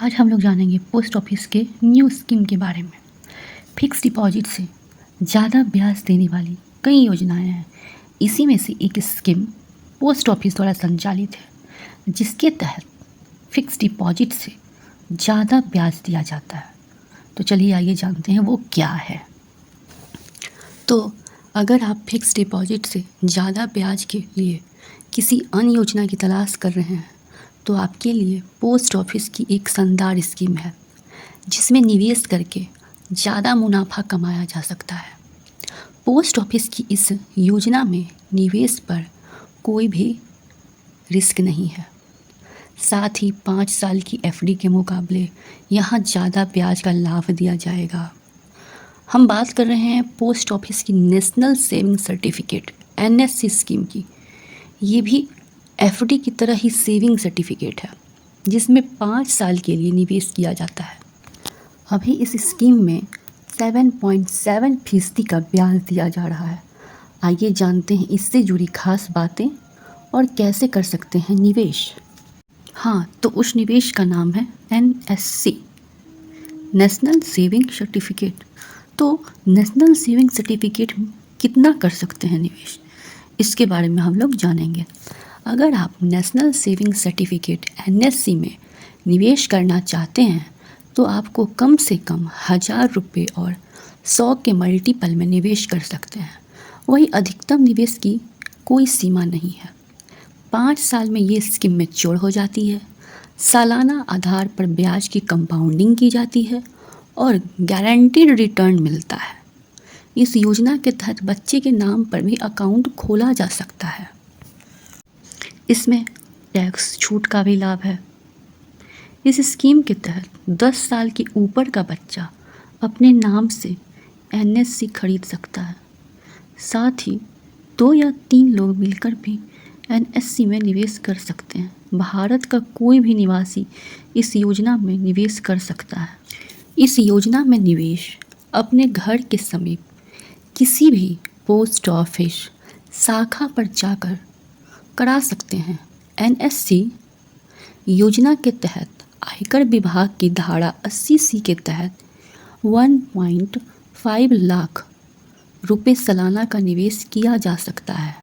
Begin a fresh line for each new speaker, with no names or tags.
आज हम लोग जानेंगे पोस्ट ऑफिस के न्यू स्कीम के बारे में। फिक्स डिपॉजिट से ज़्यादा ब्याज देने वाली कई योजनाएं हैं। इसी में से एक स्कीम पोस्ट ऑफिस द्वारा संचालित है, जिसके तहत फिक्स डिपॉजिट से ज़्यादा ब्याज दिया जाता है। तो चलिए आइए जानते हैं वो क्या है। तो अगर आप फिक्स डिपॉजिट से ज़्यादा ब्याज के लिए किसी अन्य योजना की तलाश कर रहे हैं, तो आपके लिए पोस्ट ऑफिस की एक शानदार स्कीम है, जिसमें निवेश करके ज़्यादा मुनाफा कमाया जा सकता है। पोस्ट ऑफिस की इस योजना में निवेश पर कोई भी रिस्क नहीं है। साथ ही 5 साल की एफडी के मुकाबले यहाँ ज़्यादा ब्याज का लाभ दिया जाएगा। हम बात कर रहे हैं पोस्ट ऑफिस की national saving certificate NSC scheme की। ये भी एफडी की तरह ही सेविंग सर्टिफिकेट है, जिसमें 5 साल के लिए निवेश किया जाता है। अभी इस स्कीम में 7.7% का ब्याज दिया जा रहा है। आइए जानते हैं इससे जुड़ी खास बातें और कैसे कर सकते हैं निवेश। हाँ, तो उस निवेश का नाम है एनएससी, नेशनल सेविंग सर्टिफिकेट। तो नेशनल सेविंग सर्टिफिकेट में कितना कर सकते हैं निवेश, इसके बारे में हम लोग जानेंगे। अगर आप नेशनल सेविंग सर्टिफिकेट एनएससी में निवेश करना चाहते हैं, तो आपको कम से कम 1000 रुपये और 100 के मल्टीपल में निवेश कर सकते हैं। वही अधिकतम निवेश की कोई सीमा नहीं है। 5 साल में ये स्कीम मैच्योर हो जाती है। सालाना आधार पर ब्याज की कंपाउंडिंग की जाती है और गारंटीड रिटर्न मिलता है। इस योजना के तहत बच्चे के नाम पर भी अकाउंट खोला जा सकता है। इसमें टैक्स छूट का भी लाभ है। इस स्कीम के तहत 10 साल के ऊपर का बच्चा अपने नाम से एनएससी खरीद सकता है। साथ ही 2 या 3 लोग मिलकर भी एनएससी में निवेश कर सकते हैं। भारत का कोई भी निवासी इस योजना में निवेश कर सकता है। इस योजना में निवेश अपने घर के समीप किसी भी पोस्ट ऑफिस शाखा पर जाकर करा सकते हैं। एनएससी योजना के तहत आयकर विभाग की धारा 80C के तहत 1.5 लाख रुपए सालाना का निवेश किया जा सकता है।